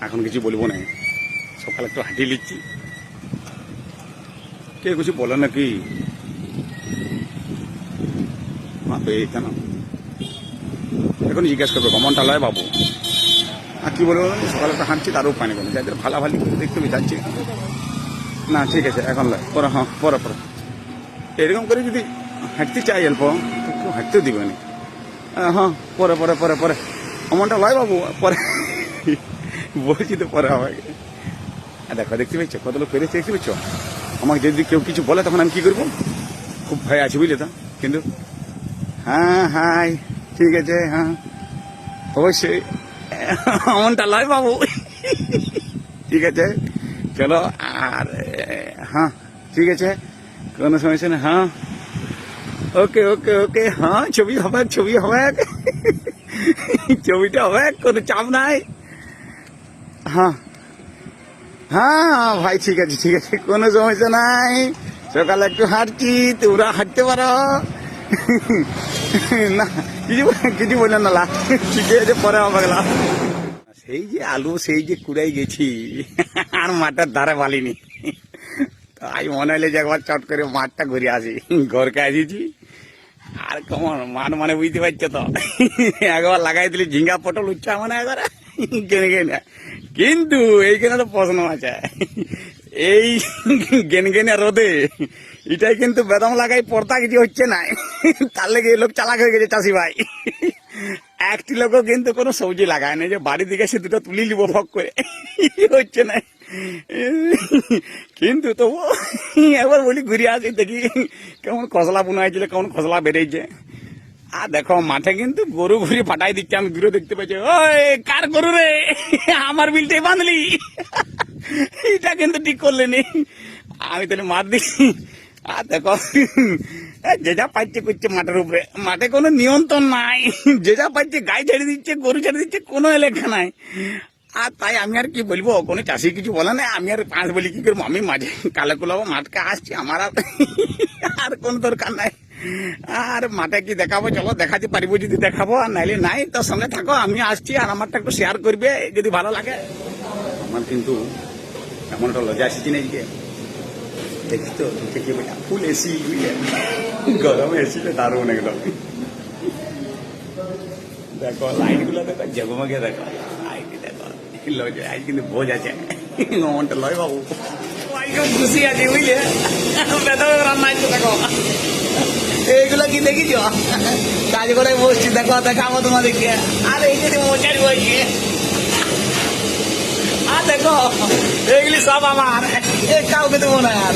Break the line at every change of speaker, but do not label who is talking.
এখন কিছু বলবো না, সকালে একটু হাঁটিয়ে নিচ্ছি। কে কিছু বলে নাকি? এইটা না, এখন জিজ্ঞাসা করবে কমনটা লয় বাবু। আর কি বলবো, সকালে একটা হাঁটছি, তারও পানি বলে যাদের ভালাভালি করে দেখতে হবে যাচ্ছি না। ঠিক আছে, এখন লয়, পরে। হ্যাঁ, পরে পরে এরকম করে যদি হাঁটতে চাই অল্প, কেউ হাঁটতেও দিবে না। হ্যাঁ, পরে পরে পরে পরে কমনটা লয় বাবু, পরে বলছি তো পরে হবে। দেখো, দেখতে পাচ্ছ কত লোক পেরেছে, দেখতে পাচ্ছ? আমাকে যদি কেউ কিছু বলে তখন আমি কি করবো? খুব ভয় আছে, বুঝলে তো। কিন্তু হ্যাঁ, হাই, ঠিক আছে, হ্যাঁ অবশ্যই এমনটা লয় বাবু। ঠিক আছে, চলো। আর হ্যাঁ, ঠিক আছে, কোনো সমস্যা নেই। হ্যাঁ, ওকে ওকে ওকে, হ্যাঁ ছবি হবে, ছবি হবে, ছবিটা হবে, কোনো চাপ নাই। হ্যাঁ হ্যাঁ ভাই, ঠিক আছে ঠিক আছে, কোনো সমস্যা নাই। সকালে একটু হাঁটছি, তোমরা হাঁটতে পারো না। কিছু কিছু বললেন না, ঠিক আছে, পরে হবে। সেই যে আলু, সেই যে কুড়াই গেছি, আর মাঠের ধারে বালিনি, তাই মনে হলে যে একবার চট করে মাঠটা ঘুরে আসি। ঘরকে আসিছি, আর কেমন মাঠ মানে বুঝতে পারছো তো। একবার লাগাই দিলি ঝিঙ্গা পটল উচ্চা মানে একবার কেনে কেনে। কিন্তু এইখানে তো প্রশ্ন আছে, এই গেনে গেনে রোদে এটাই কিন্তু বেদম লাগাই পড়তা কিছু হচ্ছে না। তার লেগে লোক চালাক হয়ে গেছে চাষি ভাই। একটি লোকও কিন্তু কোনো সবজি লাগায় না, যে বাড়ির দিকে সে দুটো তুলি নিব ফক করে, হচ্ছে না। কিন্তু তবু একবার বলি ঘুরে আসি, দেখি কেমন খসলা বোনা হয়েছিল, কেমন খসলা বেড়েছে। আর দেখো মাঠে কিন্তু গরু ঘুরে ফাটাই দিচ্ছে, আমি দূরে দেখতে পাচ্ছি। ওই কার গরু রে, আমার বিলটাই বাঁধলি, এটা কিন্তু ঠিক করলেনি। আমি তাহলে মার দিচ্ছি। আর দেখো, যে যা পাচ্ছে করছে মাঠের উপরে, মাঠে কোনো নিয়ন্ত্রণ নাই। যে যা পাচ্ছে গাই ছেড়ে দিচ্ছে, গরু ছেড়ে দিচ্ছে, কোনো এলাকা নাই। আর তাই আমি আর কি বলবো, কোনো চাষি কিছু বলে না, আমি আর পাঁচ বলি কি করবো। আমি মাঝে কালে কুলাবো, মাঠকে আসছি, আমার আর কোনো দরকার নাই। আর মাঠে কি দেখাবো, চলো দেখাতে পারিব যদি দেখাবো, আর নাইলে নাই। তোর সঙ্গে থাকো, আমি আসছি, আর আমারটা একটু শেয়ার করবে যদি ভালো লাগে। আমার কিন্তু এমন একটা লজ্জা আসছি না, দেখি তো কি বলি, ফুল এসি, গরমে এসিটা দারুণ একদম। দেখো লাইট গুলো, দেখো জগমগে, দেখো লাইট, দেখো লজ্জা। আজ কিন্তু বোঝ আছে, মনটা লয় বাবু, খুব খুশি আছে বুঝলে। রান্না আছে, দেখো এইগুলো কি দেখিছ, কাজ করে বসছি, দেখো দেখাবো তোমাদেরকে। আর এই যে মশারি বইছে, আর দেখো এইগুলি সব আমার, কাউকে দেবো না আর।